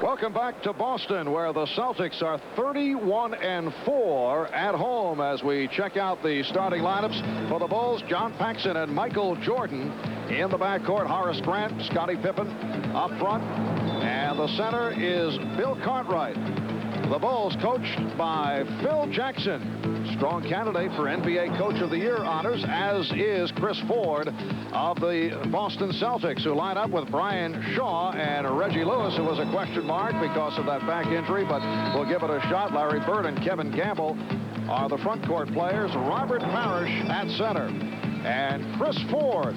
Welcome back to Boston, where the Celtics are 31-4 at home as we check out the starting lineups for the Bulls. John Paxson and Michael Jordan in the backcourt. Horace Grant, Scottie Pippen up front. And the center is Bill Cartwright. The Bulls coached by Phil Jackson, strong candidate for NBA Coach of the Year honors, as is Chris Ford of the Boston Celtics, who line up with Brian Shaw and Reggie Lewis, who was a question mark because of that back injury, but we'll give it a shot. Larry Bird and Kevin Gamble are the front court players. Robert Parrish at center. And Chris Ford,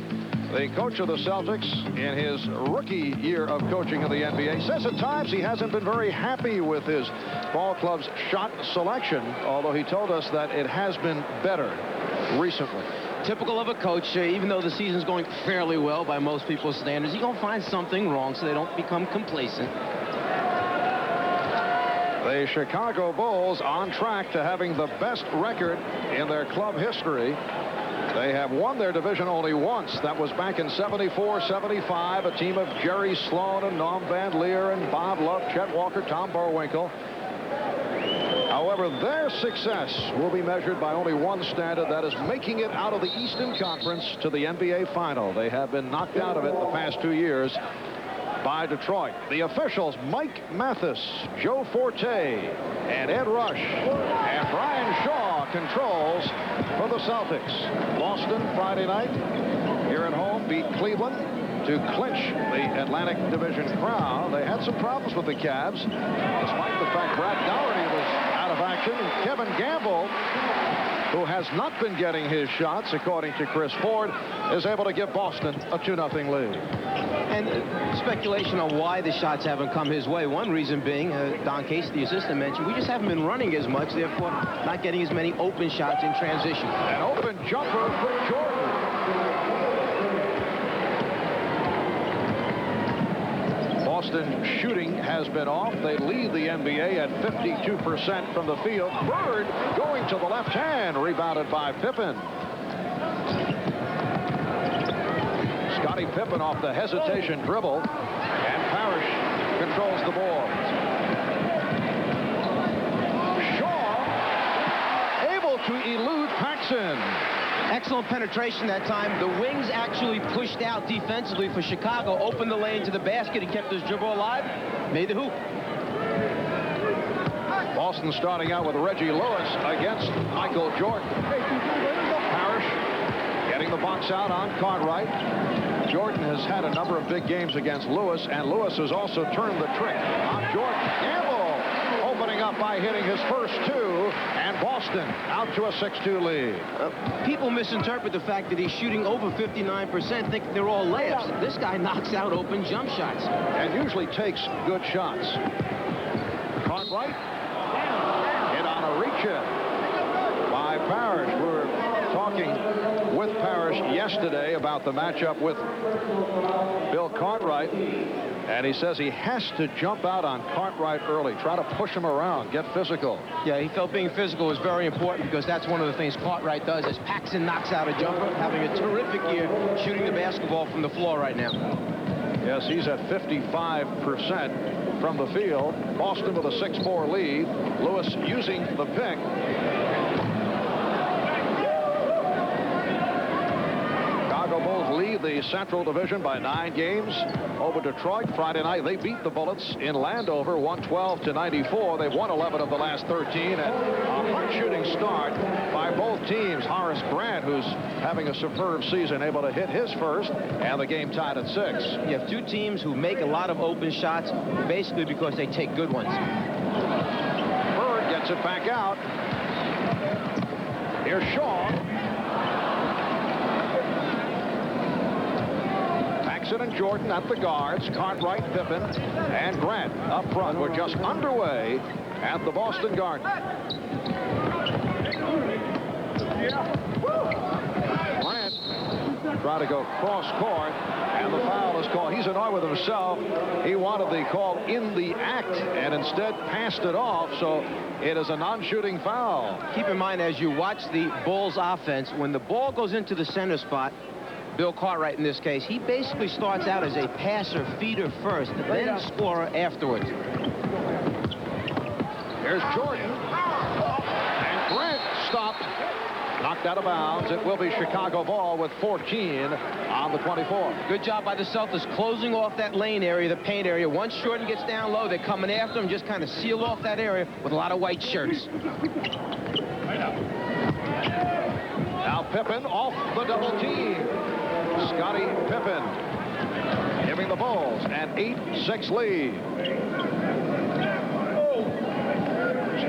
the coach of the Celtics in his rookie year of coaching in the NBA, says at times he hasn't been very happy with his ball club's shot selection, although he told us that it has been better recently. Typical of a coach, even though the season's going fairly well by most people's standards, you're going to find something wrong so they don't become complacent. The Chicago Bulls on track to having the best record in their club history. They have won their division only once. That was back in 74-75, a team of Jerry Sloan and Norm Van Leer and Bob Love, Chet Walker, Tom Boerwinkle. However, their success will be measured by only one standard, that is making it out of the Eastern Conference to the NBA Final. They have been knocked out of it the past 2 years by Detroit. The officials, Mike Mathis, Joe Forte, and Ed Rush, and Brian Shaw controls for the Celtics. Boston Friday night here at home beat Cleveland to clinch the Atlantic Division crown. They had some problems with the Cavs, despite the fact Brad Dougherty was out of action. And Kevin Gamble, who has not been getting his shots, according to Chris Ford, is able to give Boston a 2-0 lead. And speculation on why the shots haven't come his way. One reason being, Don Casey, the assistant, mentioned, we just haven't been running as much, therefore not getting as many open shots in transition. An open jumper for Jordan. Boston shooting has been off. They lead the NBA at 52% from the field. Bird going to the left hand, rebounded by Pippen. Scottie Pippen off the hesitation dribble, and Parrish controls the ball. Shaw able to elude Paxson. Excellent penetration that time. The wings actually pushed out defensively for Chicago, opened the lane to the basket. He kept his dribble alive, made the hoop. Boston starting out with Reggie Lewis against Michael Jordan. Parrish getting the box out on Cartwright. Jordan has had a number of big games against Lewis, and Lewis has also turned the trick on Jordan. Gamble opening up by hitting his first two, and Boston out to a 6-2 lead. People misinterpret the fact that he's shooting over 59%, think they're all layups. This guy knocks out open jump shots. And usually takes good shots. Cartwright hit on a reach-in by Parrish. We're talking with Parrish yesterday about the matchup with Bill Cartwright, and he says he has to jump out on Cartwright early, try to push him around, get physical. Yeah, he felt being physical was very important, because that's one of the things Cartwright does, as Paxson knocks out a jumper, having a terrific year shooting the basketball from the floor right now. Yes, he's at 55% from the field. Boston with a 6-4 lead. Lewis using the pick. Chicago Bulls lead the Central Division by 9 games over Detroit. Friday night, they beat the Bullets in Landover, 112-94. They've won 11 of the last 13, and a hard shooting start by both teams. Horace Grant, who's having a superb season, able to hit his first, and the game tied at 6. You have two teams who make a lot of open shots, basically because they take good ones. Bird gets it back out. Here's Shaw. Paxson and Jordan at the guards. Cartwright, Pippen, and Grant up front. We're just underway at the Boston Garden. Grant tried to go cross court, and the foul is called. He's annoyed with himself. He wanted the call in the act and instead passed it off, so it is a non-shooting foul. Keep in mind, as you watch the Bulls offense, when the ball goes into the center spot, Bill Cartwright in this case. He basically starts out as a passer, feeder first, then scorer afterwards. Here's Jordan. And Grant stopped. Knocked out of bounds. It will be Chicago ball with 14 on the 24. Good job by the Celtics closing off that lane area, the paint area. Once Jordan gets down low, they're coming after him, just kind of seal off that area with a lot of white shirts. Now Pippen off the double team. Scottie Pippen giving the Bulls an 8-6 lead.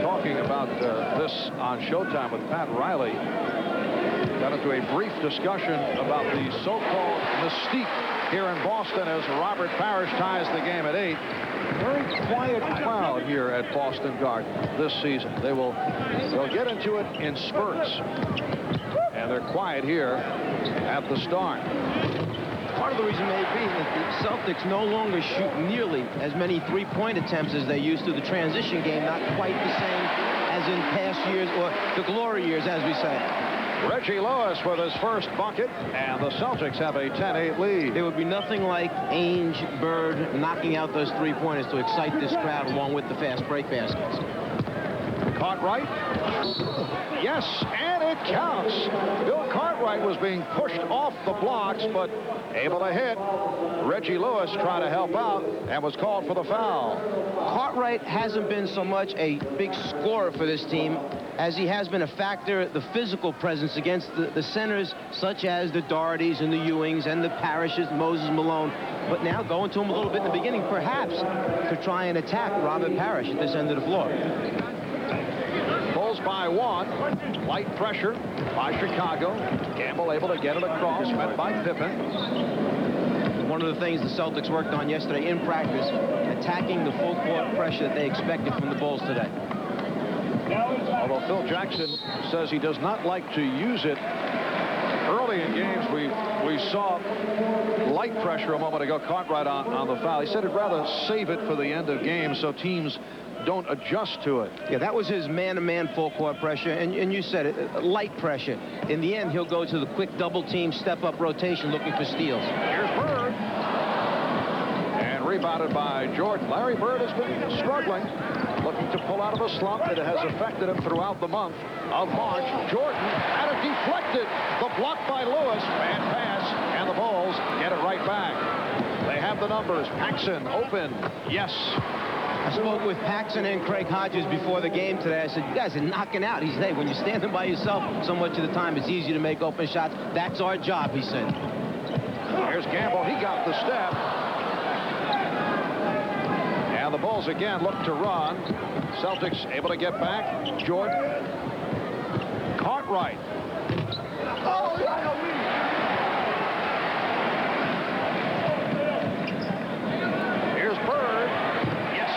Talking about this on Showtime with Pat Riley. Got into a brief discussion about the so-called mystique here in Boston as Robert Parrish ties the game at 8. Very quiet crowd here at Boston Garden this season. They'll get into it in spurts. And they're quiet here at the start. Part of the reason may be that the Celtics no longer shoot nearly as many three-point attempts as they used to. The transition game not quite the same as in past years, or the glory years, as we say. Reggie Lewis with his first bucket, and the Celtics have a 10-8 lead. There would be nothing like Ainge, Bird knocking out those three-pointers to excite this crowd along with the fast break baskets. Cartwright. Yes, and it counts. Bill Cartwright was being pushed off the blocks, but able to hit. Reggie Lewis trying to help out and was called for the foul. Cartwright hasn't been so much a big scorer for this team as he has been a factor, the physical presence against the centers such as the Dohertys and the Ewings and the Parishes, Moses Malone. But now going to him a little bit in the beginning, perhaps to try and attack Robert Parrish at this end of the floor. Bulls by 1. Light pressure by Chicago. Campbell able to get it across, met by Pippen. One of the things the Celtics worked on yesterday in practice, attacking the full court pressure that they expected from the Bulls today. Although Phil Jackson says he does not like to use it early in games, we saw light pressure a moment ago. Cartwright on the foul. He said he'd rather save it for the end of games so teams don't adjust to it. Yeah, that was his man-to-man full court pressure, and you said it, light pressure. In the end, he'll go to the quick double team step-up rotation looking for steals. Here's Bird. And rebounded by Jordan. Larry Bird has been struggling, looking to pull out of a slump that has affected him throughout the month of March. Jordan had it deflected. The block by Lewis. Bad pass, and the Bulls get it right back. They have the numbers. Paxson open. Yes. I spoke with Paxson and Craig Hodges before the game today. I said, you guys are knocking out. He said, hey, when you're standing by yourself, so much of the time it's easy to make open shots. That's our job, he said. Here's Campbell. He got the step. And the Bulls again look to run. Celtics able to get back. Jordan. Cartwright. Oh, here's Bird. Yes.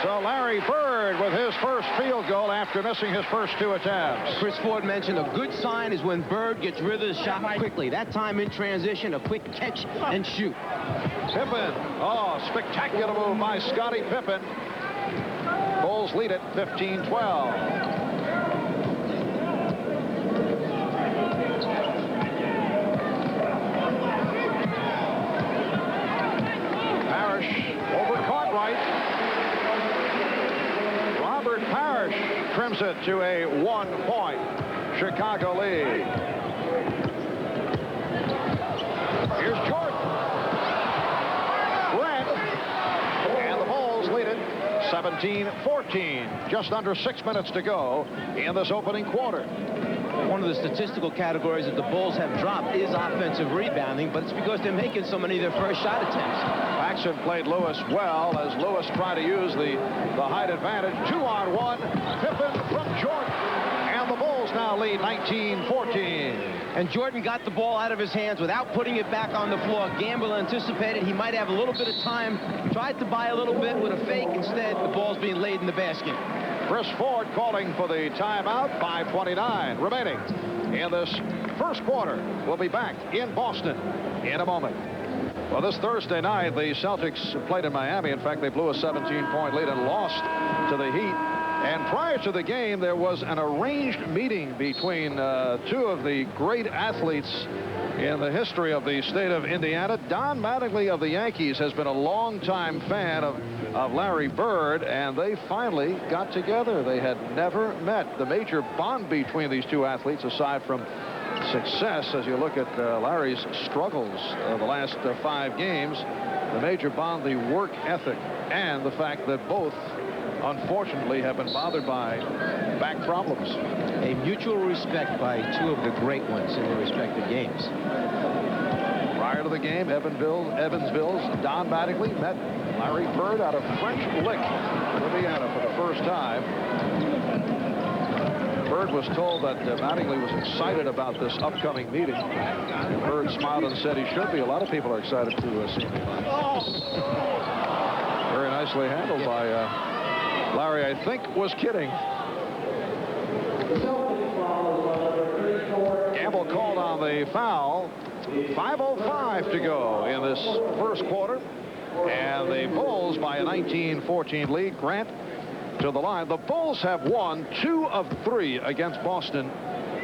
So Larry Bird with his first field goal after missing his first 2 attempts. Chris Ford mentioned a good sign is when Bird gets rid of the shot quickly. That time in transition, a quick catch and shoot. Pippen. Oh, spectacular move by Scottie Pippen. Bulls lead it 15-12. Parrish over Cartwright. Robert Parrish trims it to a 1-point Chicago lead. Here's Jordan. Grant. And the Bulls lead it 17-14. Just under 6 minutes to go in this opening quarter. One of the statistical categories that the Bulls have dropped is offensive rebounding, but it's because they're making so many of their first shot attempts. Paxson played Lewis well as Lewis tried to use the height advantage. 2-on-1. Pippen from Jordan. And the Bulls now lead 19-14. And Jordan got the ball out of his hands without putting it back on the floor. Gamble anticipated he might have a little bit of time. Tried to buy a little bit with a fake. Instead, the ball's being laid in the basket. Chris Ford calling for the timeout. 5:29 remaining in this first quarter. We'll be back in Boston in a moment. Well, this Thursday night, the Celtics played in Miami. In fact, they blew a 17-point lead and lost to the Heat And prior to the game, there was an arranged meeting between two of the great athletes in the history of the state of Indiana. Don Mattingly of the Yankees has been a longtime fan of Larry Bird, and they finally got together. They had never met. The major bond between these two athletes, aside from success, as you look at Larry's struggles the last 5 games, the major bond, the work ethic, and the fact that both, unfortunately, have been bothered by back problems. A mutual respect by two of the great ones in their respective games. Prior to the game, Evansville's Don Mattingly met Larry Bird out of French Lick, Indiana, for the first time. Bird was told that Mattingly was excited about this upcoming meeting. And Bird smiled and said he should be. A lot of people are excited to see me. Very nicely handled by Larry, I think, was kidding. Gamble called on the foul. 5:05 to go in this first quarter. And the Bulls, by a 19-14 lead, Grant to the line. The Bulls have won 2 of 3 against Boston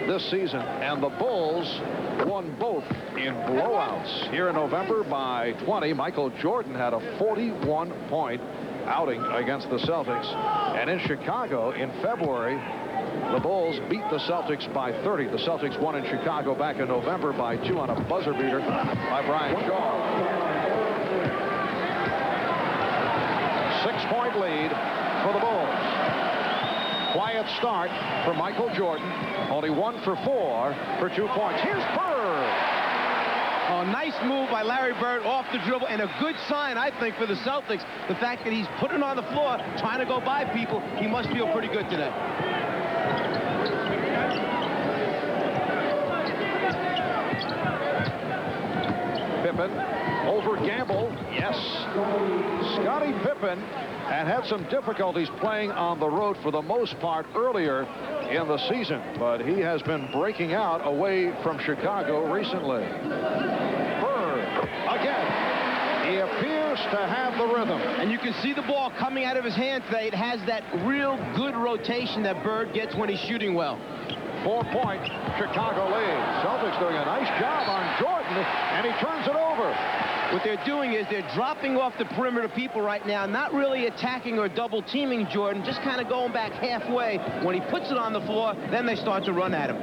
this season. And the Bulls won both in blowouts. Here in November by 20, Michael Jordan had a 41-point outing against the Celtics. And in Chicago in February, the Bulls beat the Celtics by 30. The Celtics won in Chicago back in November by 2 on a buzzer beater by Brian Shaw. 6-point lead for the Bulls. Quiet start for Michael Jordan. Only 1 for 4 for 2 points. Here's Bird. Oh, nice move by Larry Bird off the dribble, and a good sign, I think, for the Celtics. The fact that he's putting on the floor, trying to go by people. He must feel pretty good today. Pippen over Gamble. Yes. Scottie Pippen had some difficulties playing on the road for the most part earlier in the season, but he has been breaking out away from Chicago recently. Bird again. He appears to have the rhythm. And you can see the ball coming out of his hand today. It has that real good rotation that Bird gets when he's shooting well. 4-point Chicago lead. Celtics doing a nice job on Jordan, and he turns it over. What they're doing is they're dropping off the perimeter people right now, not really attacking or double teaming Jordan, just kind of going back halfway. When he puts it on the floor, then they start to run at him.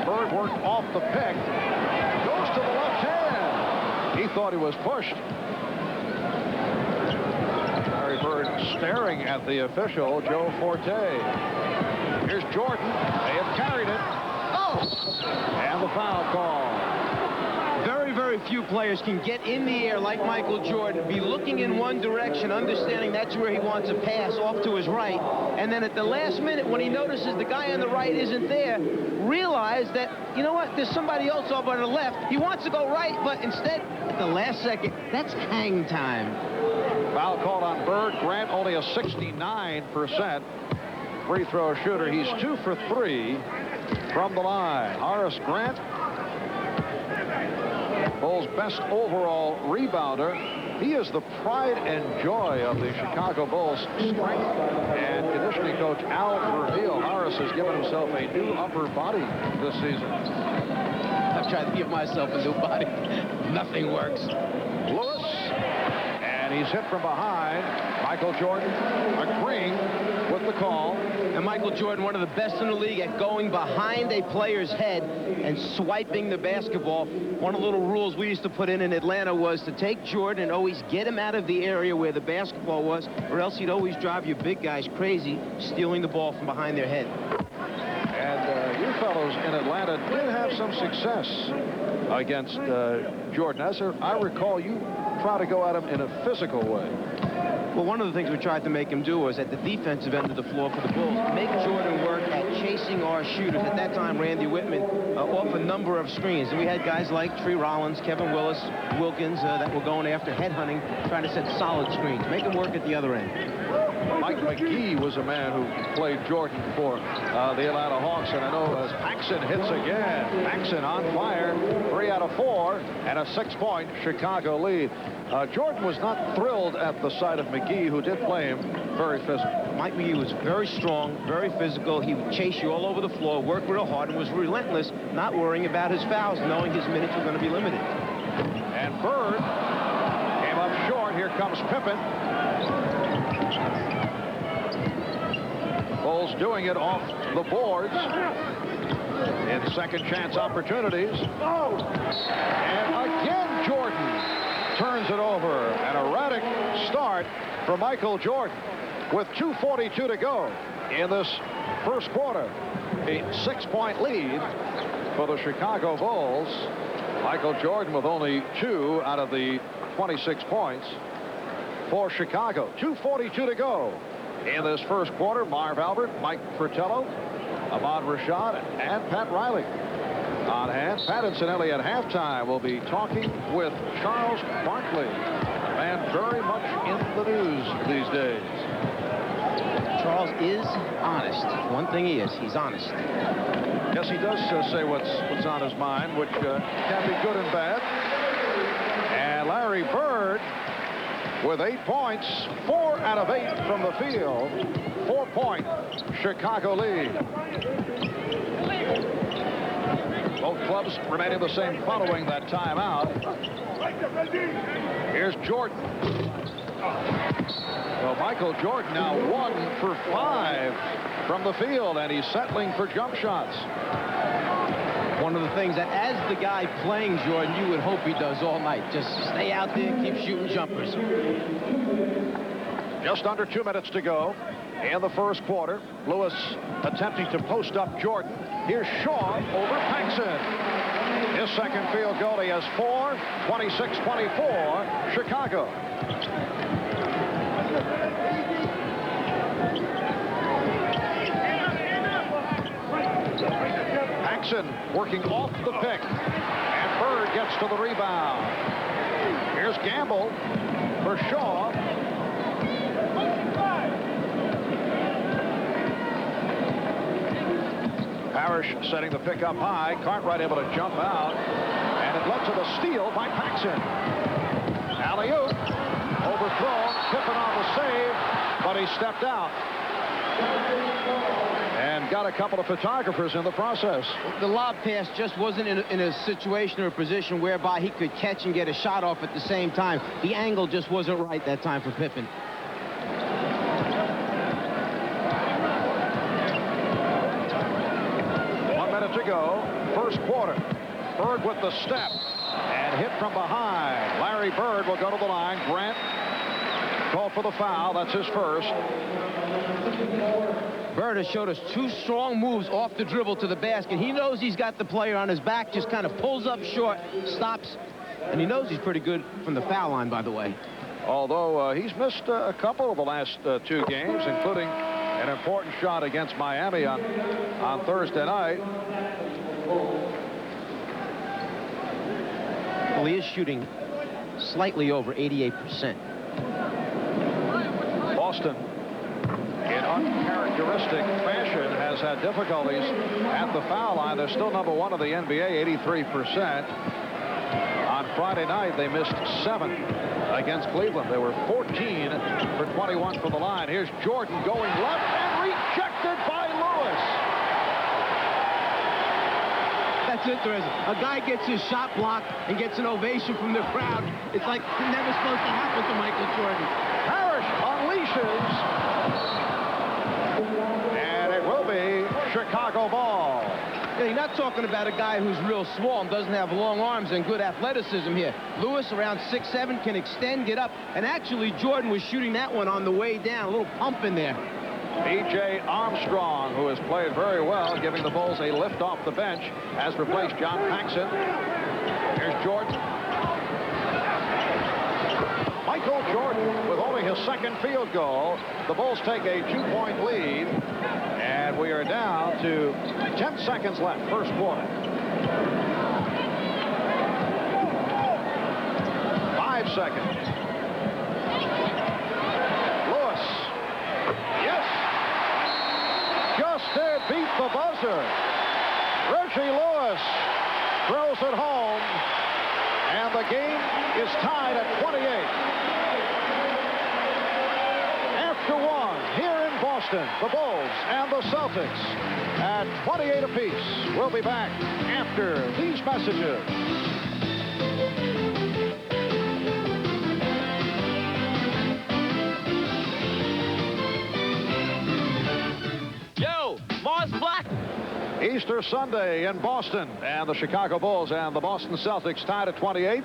Bird worked off the pick. Goes to the left hand. He thought he was pushed. Larry Bird staring at the official, Joe Forte. Here's Jordan. They have carried it. Oh! And the foul call. Very, very few players can get in the air like Michael Jordan, be looking in one direction, understanding that's where he wants to pass off to his right, and then at the last minute when he notices the guy on the right isn't there, realize that, you know what, there's somebody else over on the left. He wants to go right, but instead, at the last second, that's hang time. Foul called on Bird. Grant only a 69% free throw shooter. He's 2 for 3 from the line. Horace Grant, Bulls' best overall rebounder. He is the pride and joy of the Chicago Bulls. Strength and conditioning coach Al Vermeil. Horace has given himself a new upper body this season. I've tried to give myself a new body. Nothing works. Lewis, and he's hit from behind. Michael Jordan agreeing with the call. And Michael Jordan, one of the best in the league at going behind a player's head and swiping the basketball. One of the little rules we used to put in Atlanta was to take Jordan and always get him out of the area where the basketball was, or else he'd always drive your big guys crazy, stealing the ball from behind their head. And you fellows in Atlanta did have some success against Jordan. As I recall, you try to go at him in a physical way. Well, one of the things we tried to make him do was at the defensive end of the floor for the Bulls, make Jordan work at chasing our shooters. At that time, Randy Whitman off a number of screens. And we had guys like Tree Rollins, Kevin Willis, Wilkins that were going after headhunting, trying to set solid screens, make him work at the other end. Mike McGee was a man who played Jordan for the Atlanta Hawks, and I know as Paxson hits again. Paxson on fire, 3 out of 4, and a 6-point Chicago lead. Jordan was not thrilled at the side of McGee, who did play him very physical. Mike McGee was very strong, very physical. He would chase you all over the floor, work real hard, and was relentless, not worrying about his fouls, knowing his minutes were going to be limited. And Bird came up short. Here comes Pippen. Bulls doing it off the boards in second chance opportunities. And again, Jordan turns it over. An erratic start for Michael Jordan with 2:42 to go in this first quarter. A 6-point lead for the Chicago Bulls. Michael Jordan with only 2 out of the 26 points for Chicago. 2:42 to go in this first quarter. Marv Albert, Mike Fratello, Ahmad Rashad, and Pat Riley on hand. Pat, incidentally, at halftime will be talking with Charles Barkley, a man very much in the news these days. Charles is honest. One thing he is, he's honest. Yes, he does say what's on his mind, which can be good and bad. And Larry Bird with 8 points, 4 out of 8 from the field. 4-point Chicago lead. Both clubs remaining the same following that timeout. Here's Jordan. Well, Michael Jordan now 1 for 5 from the field, and he's settling for jump shots. One of the things that, as the guy playing Jordan, you would hope he does all night. Just stay out there, keep shooting jumpers. Just under 2 minutes to go in the first quarter. Lewis attempting to post up Jordan. Here's Shaw over Paxson. His second field goal. He has 4. 26-24 Chicago. Paxson working off the pick, and Bird gets to the rebound. Here's Gamble for Shaw. Parrish setting the pick up high. Cartwright able to jump out, and it led to the steal by Paxson. Alley-oop, overthrown. Pippen on the save, but he stepped out and got a couple of photographers in the process. The lob pass just wasn't in a situation or a position whereby he could catch and get a shot off at the same time. The angle just wasn't right that time for Pippen. To go, first quarter. Bird with the step and hit from behind. Larry Bird will go to the line. Grant called for the foul. That's his first. Bird has showed us 2 strong moves off the dribble to the basket. He knows he's got the player on his back, just kind of pulls up short, stops, and he knows he's pretty good from the foul line, by the way. Although he's missed a couple of the last 2 games, including an important shot against Miami on Thursday night. Well, he is shooting slightly over 88%. Boston, in uncharacteristic fashion, has had difficulties at the foul line. They're still number 1 of the NBA, 83%. On Friday night, they missed 7 against Cleveland. They were 14 for 21 from the line. Here's Jordan going left and rejected by Lewis. That's interesting. A guy gets his shot blocked and gets an ovation from the crowd. It's like never supposed to happen to Michael Jordan. Parrish unleashes, and it will be Chicago ball. Yeah, you're not talking about a guy who's real small and doesn't have long arms and good athleticism here. Lewis, around 6'7", can extend, get up, and actually Jordan was shooting that one on the way down. A little pump in there. B.J. Armstrong, who has played very well, giving the Bulls a lift off the bench, has replaced John Paxson. Here's Jordan. Michael Jordan with only his second field goal. The Bulls take a 2-point lead, and we are down to 10 seconds left, first quarter. 5 seconds. Beat the buzzer. Reggie Lewis throws it home, and the game is tied at 28. after 1 here in Boston. The Bulls and the Celtics at 28 apiece. We'll be back after these messages. Easter Sunday in Boston, and the Chicago Bulls and the Boston Celtics tied at 28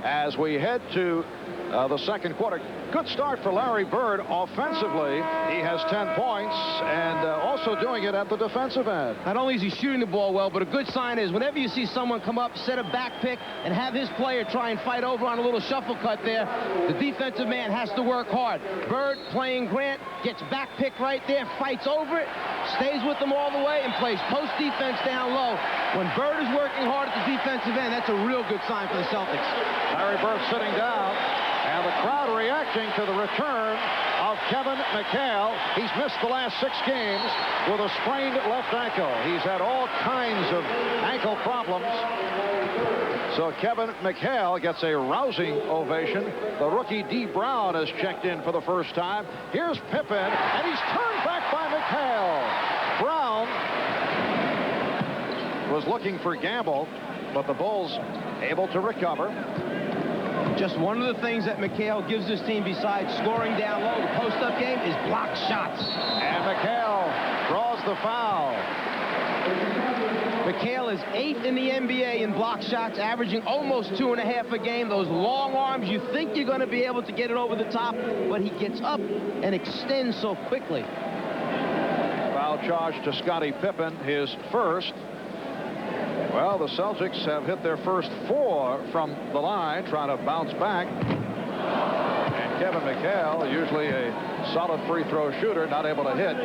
as we head to the second quarter. Good start for Larry Bird offensively. He has 10 points and also doing it at the defensive end. Not only is he shooting the ball well, but a good sign is whenever you see someone come up, set a back pick, and have his player try and fight over on a little shuffle cut there, the defensive man has to work hard. Bird playing Grant, gets back pick right there, fights over it, stays with them all the way, and plays post defense down low. When Bird is working hard at the defensive end, that's a real good sign for the Celtics. Larry Bird sitting down, and the crowd reacting to the return of Kevin McHale. He's missed the last 6 games with a sprained left ankle. He's had all kinds of ankle problems. So Kevin McHale gets a rousing ovation. The rookie D. Brown has checked in for the first time. Here's Pippen, and he's turned back by McHale. Brown was looking for Gamble, but the Bulls able to recover. Just one of the things that McHale gives this team besides scoring down low, the post-up game, is block shots. And McHale draws the foul. McHale is 8th in the NBA in block shots, averaging almost 2.5 a game. Those long arms, you think you're going to be able to get it over the top, but he gets up and extends so quickly. Foul charge to Scottie Pippen, his first. Well, the Celtics have hit their first 4 from the line, trying to bounce back. And Kevin McHale, usually a solid free throw shooter, not able to hit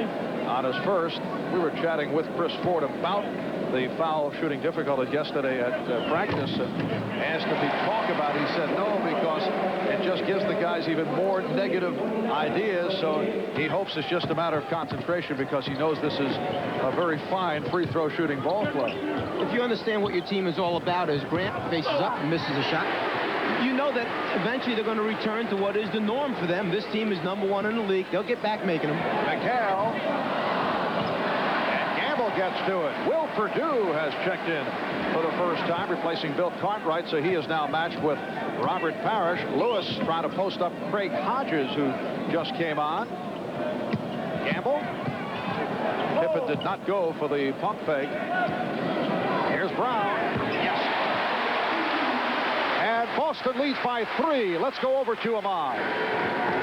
on his first. We were chatting with Chris Ford about the foul shooting difficulty yesterday at practice and asked if he'd talk about it. He said no, because it just gives the guys even more negative ideas. So he hopes it's just a matter of concentration, because he knows this is a very fine free throw shooting ball club. If you understand what your team is all about, as Grant faces up and misses a shot, you know that eventually they're going to return to what is the norm for them. This team is #1 in the league. They'll get back making them. McHale. And Gamble gets to it. Will Perdue has checked in for the first time, replacing Bill Cartwright, so he is now matched with Robert Parrish. Lewis trying to post up Craig Hodges, who just came on. Gamble. Pippen did not go for the pump fake. Here's Brown. Yes. And Boston leads by 3. Let's go over to Ahmad.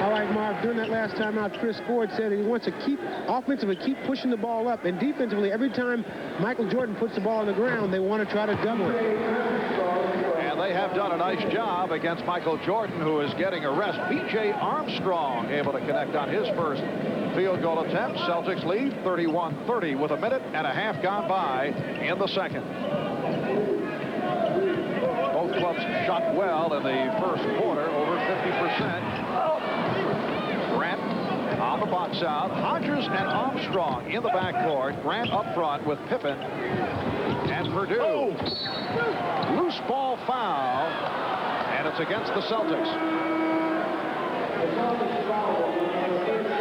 All right, Marv, during that last time out, Chris Ford said he wants to keep offensively, keep pushing the ball up, and defensively, every time Michael Jordan puts the ball on the ground, they want to try to double it. And they have done a nice job against Michael Jordan, who is getting a rest. B.J. Armstrong able to connect on his first field goal attempt. Celtics lead 31-30 with 1.5 minutes gone by in the second. Both clubs shot well in the first quarter, over 50%. Grant on the box out. Hodges and Armstrong in the backcourt. Grant up front with Pippen and Perdue. Loose ball foul, and it's against the Celtics.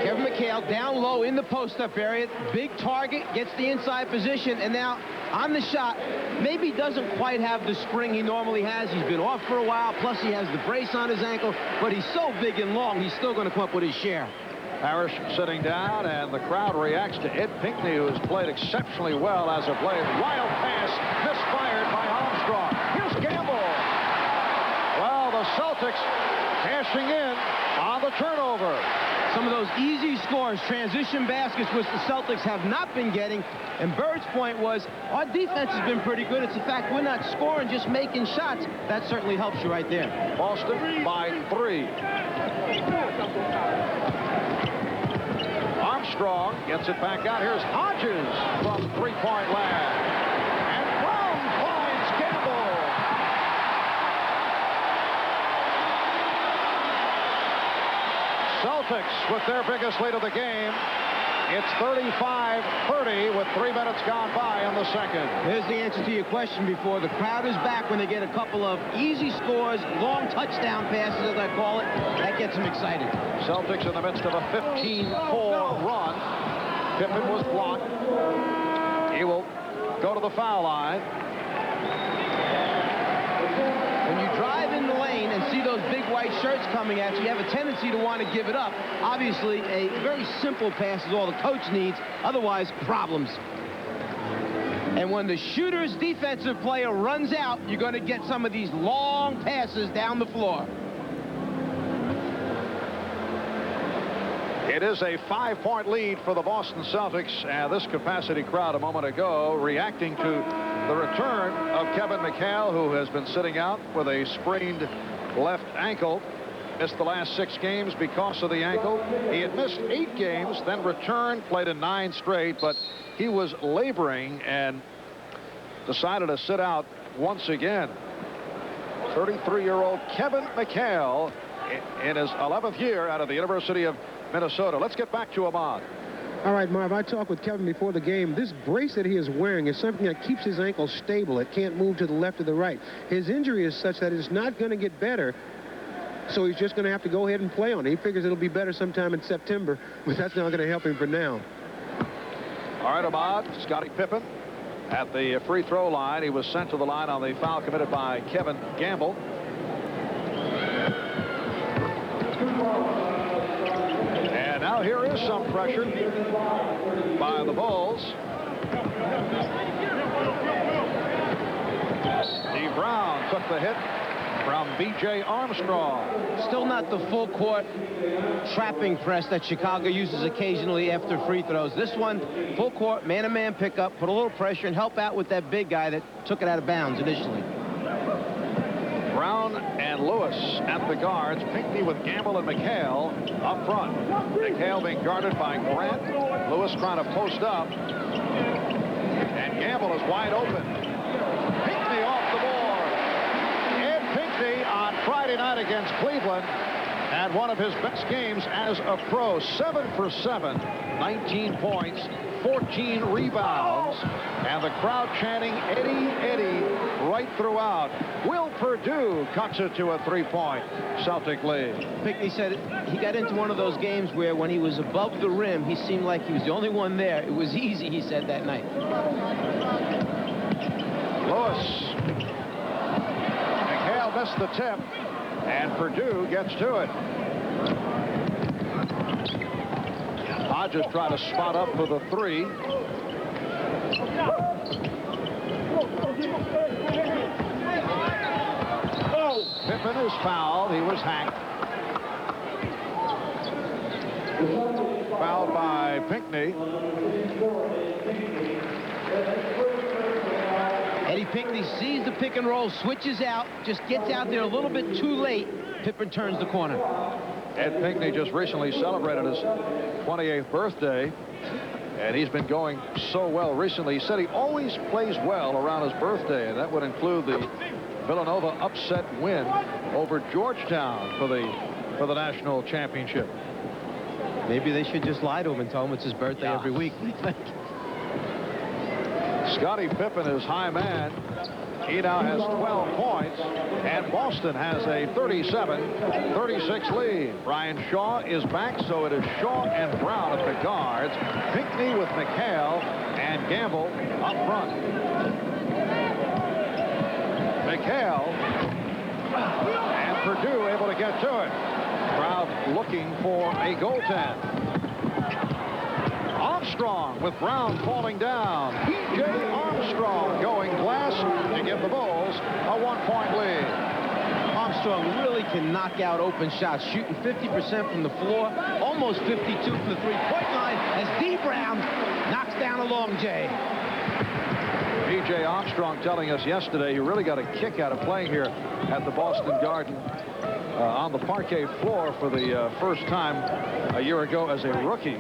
Kevin McHale down low in the post-up area. Big target, gets the inside position, and now on the shot, maybe doesn't quite have the spring he normally has. He's been off for a while, plus he has the brace on his ankle, but he's so big and long, he's still going to come up with his share. Parrish sitting down, and the crowd reacts to Ed Pinckney, who has played exceptionally well as of late. Wild pass, misfired by Armstrong. Here's Gamble. Well, the Celtics cashing in on the turnover. Some of those easy scores, transition baskets, which the Celtics have not been getting. And Bird's point was, our defense has been pretty good. It's the fact we're not scoring, just making shots. That certainly helps you right there. Boston by 3. Armstrong gets it back out. Here's Hodges from three-point land. And Brown finds Gamble. Celtics with their biggest lead of the game. It's 35-30 with 3 minutes gone by in the second. Here's the answer to your question before. The crowd is back when they get a couple of easy scores, long touchdown passes, as I call it. That gets them excited. Celtics in the midst of a 15-4 run. Pippen was blocked. He will go to the foul line. When you drive in the lane and see those big white shirts coming at you, you have a tendency to want to give it up. Obviously, a very simple pass is all the coach needs. Otherwise, problems. And when the shooter's defensive player runs out, you're going to get some of these long passes down the floor. It is a 5-point lead for the Boston Celtics, and this capacity crowd a moment ago reacting to the return of Kevin McHale, who has been sitting out with a sprained left ankle. Missed the last 6 games because of the ankle. He had missed 8 games, then returned, played in 9 straight, but he was laboring and decided to sit out once again. 33-year-old Kevin McHale in his 11th year out of the University of Minnesota. Let's get back to Ahmad. All right, Marv, I talked with Kevin before the game. This brace that he is wearing is something that keeps his ankle stable. It can't move to the left or the right. His injury is such that it's not going to get better, so he's just going to have to go ahead and play on it. He figures it'll be better sometime in September, but that's not going to help him for now. All right, Ahmad, Scottie Pippen at the free throw line. He was sent to the line on the foul committed by Kevin Gamble. And now here is some pressure by the Bulls. Steve Brown took the hit from B.J. Armstrong. Still not the full court trapping press that Chicago uses occasionally after free throws. This one, full court, man-to-man pickup, put a little pressure and help out with that big guy that took it out of bounds initially. Brown and Lewis at the guards. Pinckney with Gamble and McHale up front. McHale being guarded by Grant. Lewis trying to post up. And Gamble is wide open. Pinckney off the board. Ed Pinckney on Friday night against Cleveland had one of his best games as a pro. 7 for 7, 19 points, 14 rebounds, and the crowd chanting Eddie, Eddie right throughout. Will Perdue cuts it to a 3-point Celtic lead. Pinckney said he got into one of those games where when he was above the rim, he seemed like he was the only one there. It was easy, he said that night. Lewis. McHale missed the tip, and Perdue gets to it. Hodges tried to spot up for the 3. Pippen is fouled. He was hacked. Fouled by Pinckney. Eddie Pinckney sees the pick and roll, switches out, just gets out there a little bit too late. Pippen turns the corner. Ed Pinckney just recently celebrated his 28th birthday, and he's been going so well recently. He said he always plays well around his birthday, and that would include the Villanova upset win over Georgetown for the national championship. Maybe they should just lie to him and tell him it's his birthday every week. Scottie Pippen is high man. He now has 12 points, and Boston has a 37-36 lead. Brian Shaw is back, so it is Shaw and Brown at the guards. Pinckney with McHale and Gamble up front. McHale and Perdue able to get to it. Crowd looking for a goaltend. Armstrong with Brown falling down. P.J. Armstrong going glass to give the Bulls a 1-point lead. Armstrong really can knock out open shots, shooting 50% from the floor, almost 52 from the three-point line as D. Brown knocks down a long J. P.J. Armstrong telling us yesterday he really got a kick out of playing here at the Boston Garden on the parquet floor for the first time a year ago as a rookie.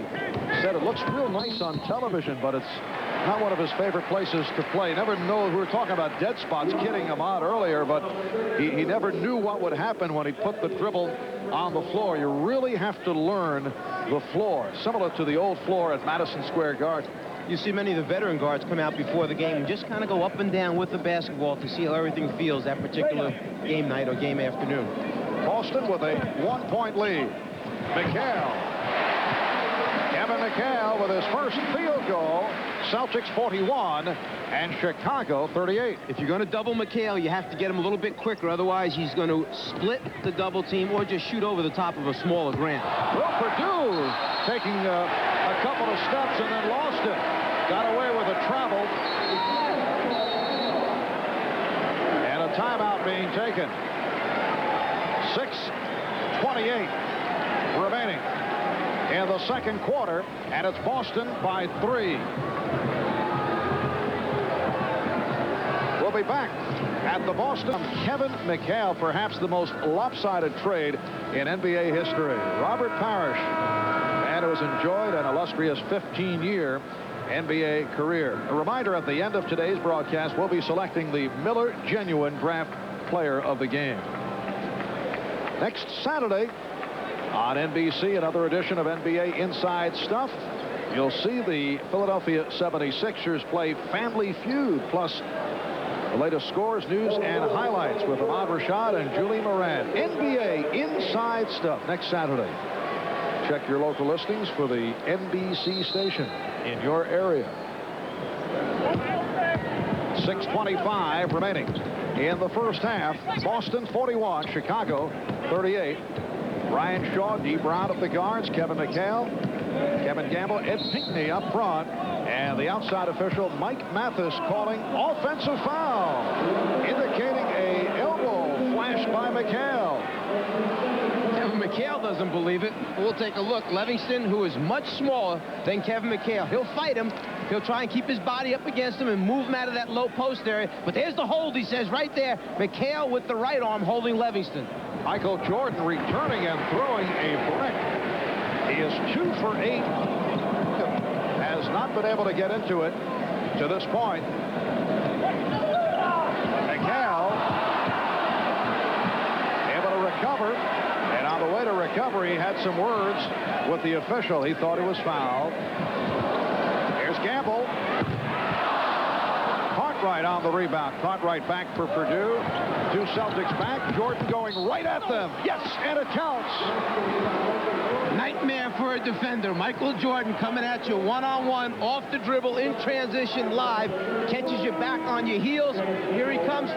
Said it looks real nice on television, but it's not one of his favorite places to play. Never know. We were talking about dead spots, kidding him out earlier, but he never knew what would happen when he put the dribble on the floor. You really have to learn the floor, similar to the old floor at Madison Square Garden. You see many of the veteran guards come out before the game and just kind of go up and down with the basketball to see how everything feels that particular game night or game afternoon. Boston with a 1-point lead. McHale. Kevin McHale with his first field goal. Celtics 41 and Chicago 38. If you're going to double McHale, you have to get him a little bit quicker. Otherwise, he's going to split the double team or just shoot over the top of a smaller Grant. Will Perdue taking a couple of steps and then lost it. Got away with a travel. And a timeout being taken. 6:28 remaining in the second quarter, and it's Boston by 3. We'll be back at the Boston. Kevin McHale, perhaps the most lopsided trade in NBA history. Robert Parrish, man who has enjoyed an illustrious 15-year NBA career. A reminder, at the end of today's broadcast, we'll be selecting the Miller Genuine Draft Player of the Game. Next Saturday on NBC, another edition of NBA Inside Stuff. You'll see the Philadelphia 76ers play Family Feud, plus the latest scores, news, and highlights with Ahmad Rashad and Julie Moran. NBA Inside Stuff next Saturday. Check your local listings for the NBC station in your area. 6:25 remaining in the first half. Boston 41, Chicago 38. Ryan Shaw, Dee Brown at the guards, Kevin McHale, Kevin Gamble, Ed Pinckney up front, and the outside official Mike Mathis calling offensive foul, indicating a elbow flashed by McHale. Kevin McHale doesn't believe it. We'll take a look. Livingston, who is much smaller than Kevin McHale, he'll fight him. He'll try and keep his body up against him and move him out of that low post area. But there's the hold, he says, right there. McHale with the right arm holding Livingston. Michael Jordan returning and throwing a brick. He is 2 for 8. Has not been able to get into it to this point. McHale able to recover. And on the way to recovery, he had some words with the official. He thought he was fouled. Here's Gamble. Cartwright on the rebound. Cartwright back for Purdue. 2 Celtics back. Jordan going right at them. Yes, and it counts. Nightmare for a defender. Michael Jordan coming at you one-on-one, off the dribble, in transition, live. Catches you back on your heels. Here he comes.